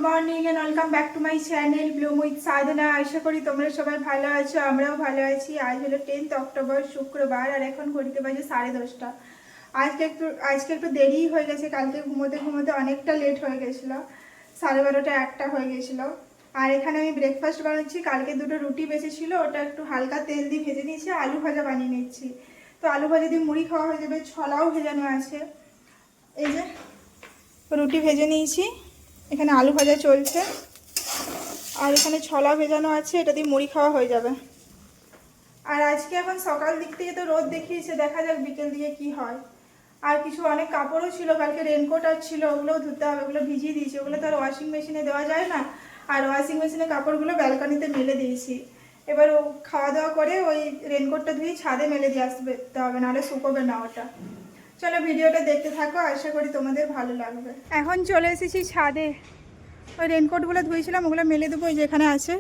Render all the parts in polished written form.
Morning and welcome back to my channel bloom with Sadhana. আশা করি তোমরা সবাই ভালো আছো, আমরাও ভালো আছি। আজ হলো 10th অক্টোবর, শুক্রবার, আর এখন ঘড়িতে বাজে 10:30। আজকে একটু দেরি হয়ে গেছে। কালকে ঘুমোতে ঘুমোতে অনেকটা লেট হয়ে গেছিলো, 12:30 1টা হয়ে গেছিলো। আর এখানে আমি ব্রেকফাস্ট বানাচ্ছি। কালকে দুটো রুটি বেঁচেছিল, ওটা একটু হালকা তেল দিয়ে ভেজে নিয়েছি, আলু ভাজা বানিয়ে নিচ্ছি। তো আলু ভাজা দিয়ে মুড়ি খাওয়া হয়ে যাবে। ছোলাও ভেজানো আছে, এই যে রুটি ভেজে নিয়েছি, এখানে আলু ভাজা চলছে, আর এখানে ছোলা ভেজানো আছে, এটা দিয়ে মুড়ি খাওয়া হয়ে যাবে। আর আজকে এখন সকাল দিক থেকে তো রোদ দেখিয়েছে, দেখা যাক বিকেল দিকে কি হয়। আর কিছু অনেক কাপড়ও ছিল, কালকে রেনকোট আর ছিল, ওগুলোও ধুতে হবে। ওগুলো ভিজিয়ে দিয়েছি, ওগুলো তো আর ওয়াশিং মেশিনে দেওয়া যায় না। আর ওয়াশিং মেশিনে কাপড়গুলো ব্যালকনিতে মেলে দিয়েছি। এবার ও খাওয়া দাওয়া করে ওই রেনকোটটা ধুয়ে ছাদে মেলে দিয়ে আসতে হবে, নাহলে শুকোবে না ওটা। চলো ভিডিওটা দেখতে থাকো, আশা করি তোমাদের ভালো লাগবে। এখন চলে এসেছি ছাদে। ওই রেনকোটগুলো ধুয়েছিলাম, ওগুলো মেলে দেবো, ওই যেখানে আছে।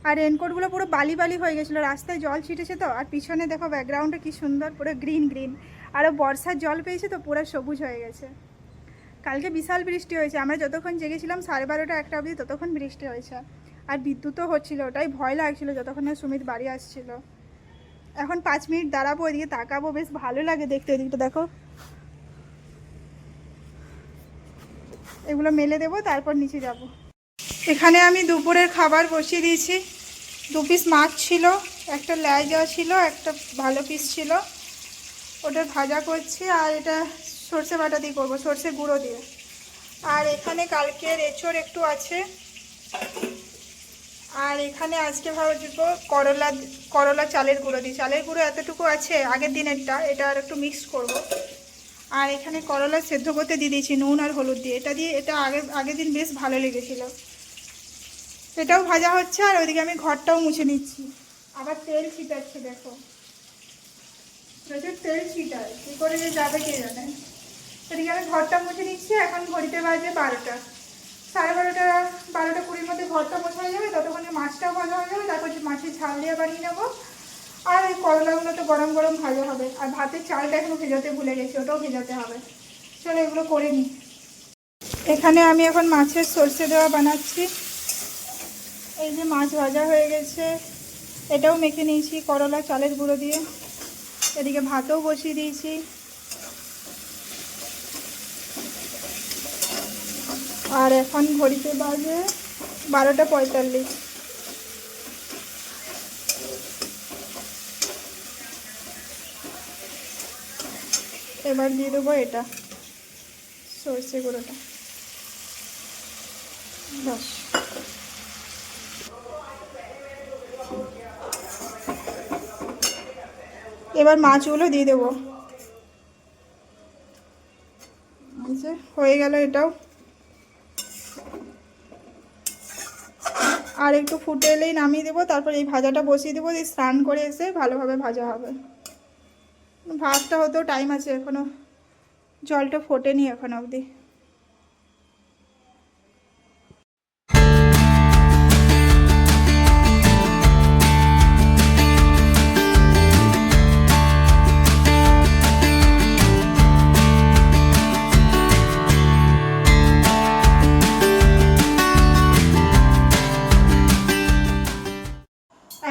আর রেনকোটগুলো পুরো বালি বালি হয়ে গেছিলো, রাস্তায় জল ছিটেছে তো। আর পিছনে দেখো ব্যাকগ্রাউন্ডটা কি সুন্দর, পুরো গ্রিন গ্রিন। আরও বর্ষার জল পেয়েছে তো পুরো সবুজ হয়ে গেছে। কালকে বিশাল বৃষ্টি হয়েছে, আমরা যতক্ষণ জেগেছিলাম 12:30 1টা অবধি, ততক্ষণ বৃষ্টি হয়েছে। আর বিদ্যুৎও হচ্ছিলো, ওটাই ভয় লাগছিলো যতক্ষণ না সুমিত বাড়ি আসছিল। এখন 5 মিনিট দাঁড়াবো, ওইদিকে তাকাবো, বেশ ভালো লাগে দেখতে। ওইদিকটা দেখো, এগুলো মেলে দেবো, তারপর নিচে যাব। এখানে আমি দুপুরের খাবার বসিয়ে দিয়েছি। 2 পিস মাছ ছিল, একটা লেজা ছিল, একটা ভালো পিস ছিল, ওটা ভাজা করছি। আর এটা সর্ষে বাটা দিয়ে করবো, সর্ষে গুঁড়ো দিয়ে। আর এখানে কালকের এঁচোড় একটু আছে। আর এখানে আজকে ভাববো করলা চালের গুঁড়ো দিই। চালের গুঁড়ো এতটুকু আছে আগের দিনেরটা, এটা আর একটু মিক্স করব। আর এখানে করলা সেদ্ধ করতে দিয়ে দিয়েছি নুন আর হলুদ দিয়ে। এটা আগের দিন বেশ ভালো লেগেছিল। এটাও ভাজা হচ্ছে, আর ওইদিকে আমি ঘরটাও মুছে নিচ্ছি। আবার তেল ছিটাচ্ছে, দেখো প্রচুর তেল ছিটায়, কী করে যে যাবে কে জানে। এদিকে আমি ঘরটা মুছে নিচ্ছি। এখন ঘড়িতে বাজে 12টা, 12:30, 12:20 মধ্যে ঘরটা মোছা হয়ে যাবে। ততক্ষণে মাছটাও ভাজা হয়ে যাবে, তারপর মাছের ঝাল দিয়ে বানিয়ে নেবো। আর এই করলাগুলো তো গরম গরম ভাজা হবে। আর ভাতের চালটা এখনো ভেজাতে ভুলে গেছি, ওটাও ভেজাতে হবে। চলো এগুলো করে নিই। এখানে আমি এখন মাছের সর্ষে দেওয়া বানাচ্ছি। এই যে মাছ ভাজা হয়ে গেছে, এটাও মেখে নিয়েছি করলা চালের গুঁড়ো দিয়ে। এদিকে ভাতও বসিয়ে দিয়েছি। আর এখন ঘড়িতে বাজে 12:45। এবার দিয়ে দেবো এটা সর্ষে গুঁড়োটা, বাস। এবার মাছগুলো দিয়ে দেবো। হয়ে গেল এটাও। আর একটু ফুটে এলেই নামিয়ে দেবো, তারপর এই ভাজাটা বসিয়ে দেবো। দিয়ে স্নান করে এসে ভালোভাবে ভাজা হবে। ভাতটা হতেও টাইম আছে এখনো, জলটা ফোটেনি এখন অবধি।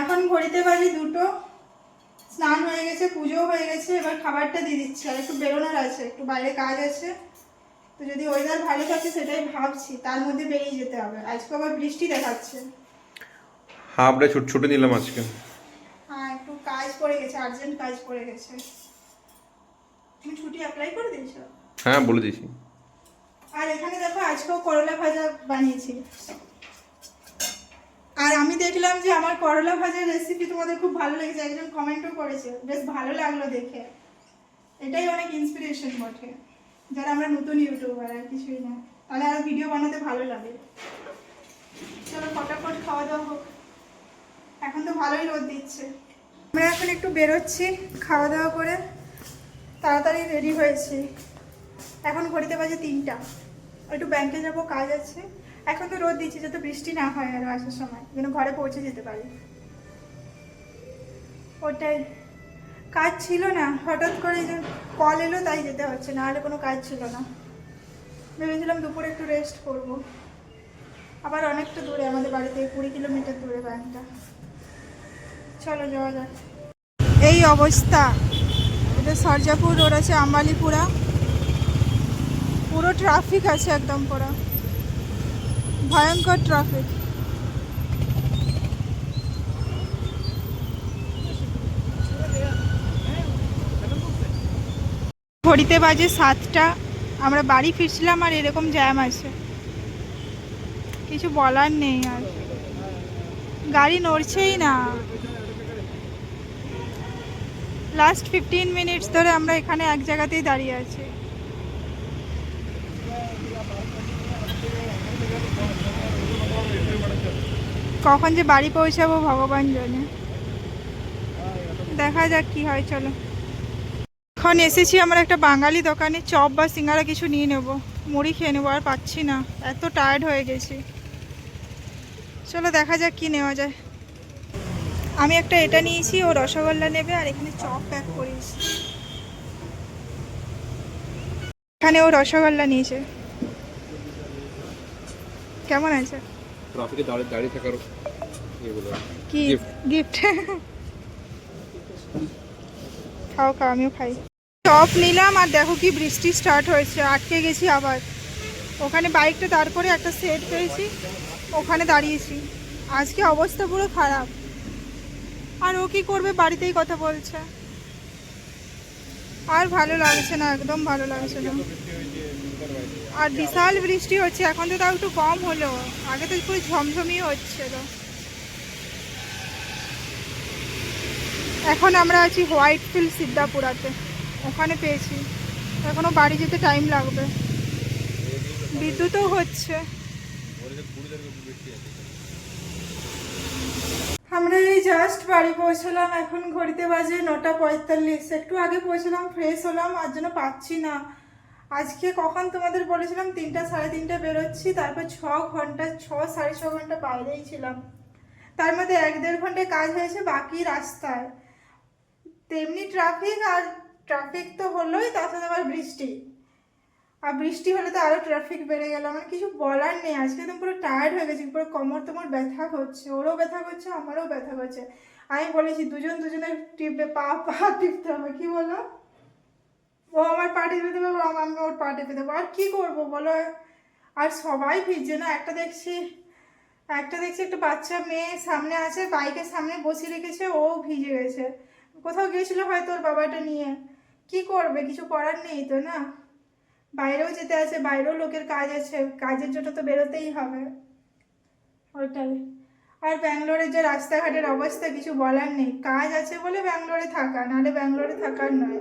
এখন ঘড়িতে বাজে 2টো, স্নান হয়ে গেছে, পুজোও হয়ে গেছে। এবার খাবারটা দিয়ে দিচ্ছি। আর একটু বেরোনোর আছে, একটু বাইরে কাজ আছে। তো যদি ওয়েদার ভালো থাকে সেটাই ভাবছি, তার মধ্যে বেরিয়ে যেতে হবে। আজকে আবার বৃষ্টি দেখাচ্ছে। হাফ ডে ছুটি নিলাম আজকে। হ্যাঁ, একটু কাজ পড়ে গেছে, আর্জেন্ট কাজ পড়ে গেছে। তুমি ছুটি অ্যাপ্লাই করে দিয়েছো? হ্যাঁ, বলে দিয়েছি। আর এখানে দেখো আজকেও করলা ভাজা বানিয়েছি। আর আমি দেখলাম যে আমার করলা ভাজার রেসিপি তোমাদের খুব ভালো লেগেছে, একজন কমেন্টও করেছে, বেশ ভালো লাগলো দেখে। এটাই অনেক ইন্সপিরেশন বটে, যারা আমরা নতুন ইউটিউবার, আর কিছুই না, তাহলে আর ভিডিও বানাতে ভালো লাগে। চলো ফটাফট খাওয়া দাওয়া হোক, এখন তো ভালোই রোদ দিচ্ছে। আমরা এখন একটু বেরোচ্ছি খাওয়া দাওয়া করে, তাড়াতাড়ি রেডি হয়েছি। এখন ঘড়িতে বাজে 3টা, একটু ব্যাংকে যাব, কাজ আছে। এখন তো রোদ দিচ্ছে, যাতে বৃষ্টি না হয় আর আসার সময়, যেন ঘরে পৌঁছে যেতে পারি। ওটাই, কাজ ছিল না, হঠাৎ করে যে কল এলো তাই যেতে হচ্ছে, না হলে কোনো কাজ ছিল না। ভেবেছিলাম দুপুরে একটু রেস্ট করব। আবার অনেকটা দূরে আমাদের বাড়ি থেকে 20 কিলোমিটার দূরে ব্যাংকটা। চলো যাওয়া যাক। এই অবস্থা, এটা সরজাপুর রোড আছে, আম্বালিপুরা, পুরো ট্রাফিক আছে একদম, পুরো ভয়ঙ্কর ট্রাফিক। ঘড়িতে বাজে 7টা, আমরা বাড়ি ফিরছিলাম আর এরকম জ্যাম আছে, কিছু বলার নেই। আর গাড়ি নড়ছেই না। লাস্ট 15 মিনিটস ধরে আমরা এখানে এক জায়গাতেই দাঁড়িয়ে আছি। কখন যে বাড়ি পৌঁছাবো ভগবান জানে, দেখা যাক কি হয়। চলো, এখন এসেছি আমরা একটা বাঙালি দোকানে, চপ বা সিঙ্গারা কিছু নিয়ে নেব, মুড়ি খেয়ে নেবো, আর পাচ্ছি না, এত টায়ার্ড হয়ে গেছি। চলো দেখা যাক কি নেওয়া যায়। আমি একটা এটা নিয়েছি, ও রসগোল্লা নেবে, আর এখানে চপ প্যাক করিয়েছি। এখানে ও রসগোল্লা নিয়েছে। কেমন আছে? ট্রাফিকে দাঁড়িয়ে থাকার এগুলো কি গিফট? খাও খাও, আমিও খাই। চপ নিলাম, আর দেখো কি বৃষ্টি স্টার্ট হয়েছে, আটকে গেছি আবার ওখানে বাইকটা, তারপরে একটা সেট পেয়েছি, ওখানে দাঁড়িয়েছি। আজকে অবস্থা পুরো খারাপ। আর ও কি করবে, বাড়িতেই কথা বলছে। আর ভালো লাগছে না, একদম ভালো লাগছে না। আর বিশাল বৃষ্টি হচ্ছে, এখন তো তাও একটু কম হলো, আগে তো পুরো ঝমঝমিয়ে হচ্ছিল। এখন আমরা আছি হোয়াইট ফিল্ড সিদ্ধাপুরাতে, ওখানে পেয়েছি। এখনো বাড়ি যেতে টাইম লাগবে, বিদ্যুৎও হচ্ছে। আমরা এই জাস্ট বাড়ি পৌঁছলাম, এখন ঘড়িতে বাজে 9:45। একটু আগে পৌঁছলাম, ফ্রেশ হলাম, আর জন্য পাচ্ছি না। আজকে কখন তোমাদের বলেছিলাম 3টা সাড়ে 3টে বেরোচ্ছি, তারপর 6 ঘন্টা 6 সাড়ে 6 ঘন্টা বাইরেই ছিলাম। তার মধ্যে 1-1.5 ঘন্টায় কাজ হয়েছে বাকি রাস্তায়, তেমনি ট্রাফিক। আর ট্রাফিক তো হলোই, তার সাথে আবার বৃষ্টি, আর বৃষ্টি হলে তো আরো ট্রাফিক বেড়ে গেল। আমার কিছু বলার নেই, আজকে তো পুরো টায়ার্ড হয়ে গেছি, পুরো কোমর তোমার ব্যথা করছে, ওরও ব্যথা করছে, আমারও ব্যথা করছে। আমি বলেছি দুজনের টিপে পা টিপতে হবে, কি বলো? ও আমার পা টিপে দেবে, আমি ওর পা টিপে দেবো, আর কি করবো বলো? আর সবাই ভিজছে না, একটা দেখছি একটা বাচ্চা মেয়ে সামনে আছে, বাইকের সামনে বসিয়ে রেখেছে, ও ভিজে গেছে। কোথাও গিয়েছিল হয়তো ওর বাবাটা নিয়ে, কি করবে, কিছু করার নেই তো না। বাইরেও যেতে আছে, বাইরেও লোকের কাজ আছে, কাজের জন্য তো বেরোতেই হবে, ওইটাই। আর ব্যাঙ্গালোরের যে রাস্তাঘাটের অবস্থা, কিছু বলার নেই। কাজ আছে বলে ব্যাঙ্গালোরে থাকা, নাহলে ব্যাঙ্গালোরে থাকার নয়।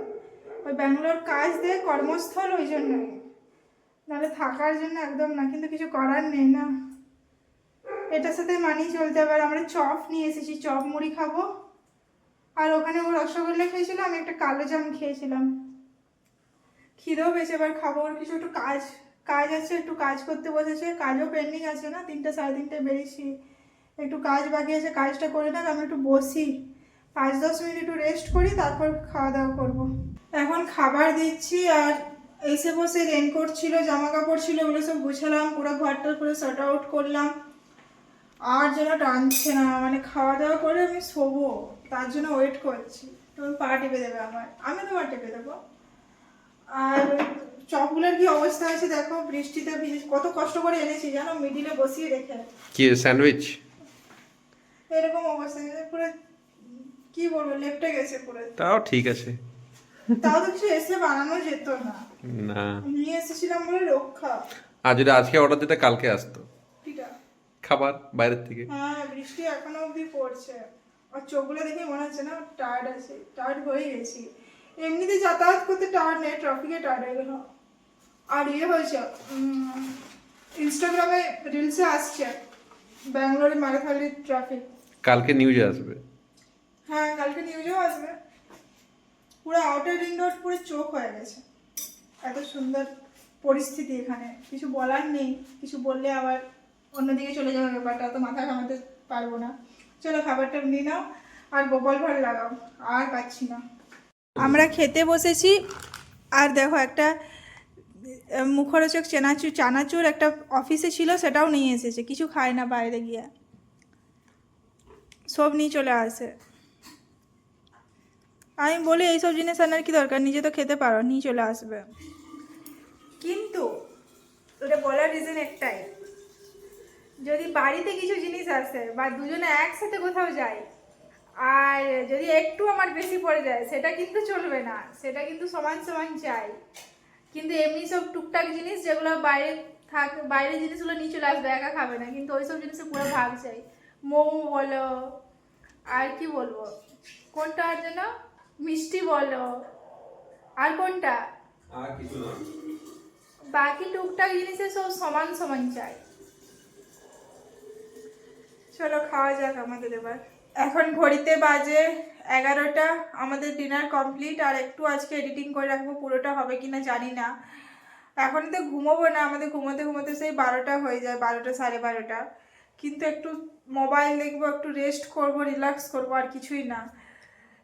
ওই ব্যাঙ্গালোর কাজ দেয় কর্মস্থল, ওই জন্যই, নাহলে থাকার জন্য একদম না। কিন্তু কিছু করার নেই না, এটার সাথে মানিয়ে চলতে হবে। আর আমরা চপ নিয়ে এসেছি, চপ মুড়ি খাবো। আর ওখানে ও রসগোল্লা খেয়েছিল, আমি একটা কালো জাম খেয়েছিলাম। খিদেও পেয়েছে, এবার খাবো। আর কিছু একটু কাজ আছে, একটু কাজ করতে বসেছে, কাজও পেন্ডিং আছে না, 3টা সাড়ে 3টায় বেরিয়েছি, একটু কাজ বাকি আছে, কাজটা করে না, আমি একটু বসি 5-10 মিনিট একটু রেস্ট করি, তারপর খাওয়া দাওয়া করবো। এখন খাবার দিচ্ছি, আর এসে বসে রেনকোট ছিল, জামা কাপড় ছিল, ওগুলো সব গুছালাম, পুরো ঘরটা পুরো শর্ট আউট করলাম। আর যেন টানছে না, মানে খাওয়া দাওয়া করে আমি শোবো, তার জন্য ওয়েট করছি। তুমি পা টিপে দেবে আমার, আমি তোমার টিপে দেবো। আর চপগুলোর কি অবস্থা আছে দেখো, বৃষ্টিতে ভিজে, কত কষ্ট করে এনেছি জানো, মিডিলে বসিয়ে রেখে। কি স্যান্ডউইচ? এরকম অবস্থা, পুরো কি বলবো, লেপটে গেছে পুরো। তাও ঠিক আছে। তাও তো কিছু এসে বানানো যেত না, না, নিয়ে এসেছিলাম বলে রক্ষা। আর যদি আজকে অর্ডার দিতে কালকে আসতো ঠিকটা। খাবার বাইরের থেকে। হ্যাঁ, বৃষ্টি এখনো অবধি পড়ছে, আর চোখগুলো দেখে মনে হচ্ছে না টায়ার্ড আছে, টায়ার্ড হয়ে গেছি। এমনিতে যাতায়াত করতে টায়ার্ড নেই, ট্রাফিকে টায়ার্ড হয়ে গেল। আর ইয়ে হয়েছে, ইনস্টাগ্রামে রিলসে আসছে ব্যাঙ্গালোরে মারাথালির ট্রাফিক। কালকে নিউজে আসবে। হ্যাঁ, কালকে নিউজেও আসবে। পুরো আউটার রিং রোড পুরো চোখ হয়ে গেছে, এত সুন্দর পরিস্থিতি এখানে, কিছু বলার নেই। কিছু বললে আবার অন্যদিকে চলে যাবে ব্যাপারটা, তো মাথা ঘামাতে পারবো না। চলো খাবারটা নিয়ে নাও, আর গোপাল ভাড় লাগাও, আর পাচ্ছি না। আমরা খেতে বসেছি, আর দেখো একটা মুখরোচক চানাচুর একটা অফিসে ছিল, সেটাও নিয়ে এসেছে। কিছু খায় না বাইরে গিয়ে, সব নিয়ে চলে আসে। আমি বলি এইসব জিনিস আনার কি দরকার, নিজে তো খেতে পারো, নিয়ে চলে আসবে। কিন্তু ওটা বলার রিজন একটাই, যদি বাড়িতে কিছু জিনিস আসে বা দুজনে একসাথে কোথাও যাই আর যদি একটু আমার বেশি পড়ে যায়, সেটা কিন্তু চলবে না, সেটা কিন্তু সমান সমান চাই। কিন্তু এমনি সব টুকটাক জিনিস যেগুলো বাইরের জিনিসগুলো নিয়ে চলে আসবে, একা খাবে না, কিন্তু ওইসব জিনিসে পুরো ভাগ চাই। মোমো বলো, আর কি বলবো, কোনটা আর যেন, মিষ্টি বলো, আর কোনটা, আর কিছু না, বাকি টুকটাক জিনিসে সব সমান সমান চাই। চলো খাওয়া যাক আমাদের এবার। এখন ঘড়িতে বাজে 11টা, আমাদের ডিনার কমপ্লিট। আর একটু আজকে এডিটিং করে রাখবো, পুরোটা হবে কিনা জানি না। এখন তো ঘুমোবো না, আমাদের ঘুমোতে ঘুমোতে সেই 12টা হয়ে যায়, 12টা 12:30। কিন্তু একটু মোবাইল দেখবো, একটু রেস্ট করব, রিল্যাক্স করব, আর কিছুই না।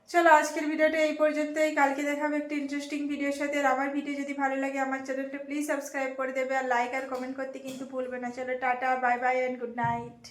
চলো আজকের ভিডিওটা এই পর্যন্তই, কালকে দেখাবো একটা ইন্টারেস্টিং ভিডিওর সাথে। আর আমার ভিডিও যদি ভালো লাগে আমার চ্যানেলটা প্লিজ সাবস্ক্রাইব করে দেবে, আর লাইক আর কমেন্ট করতে কিন্তু ভুলবে না। চলো tata, bye bye and good night.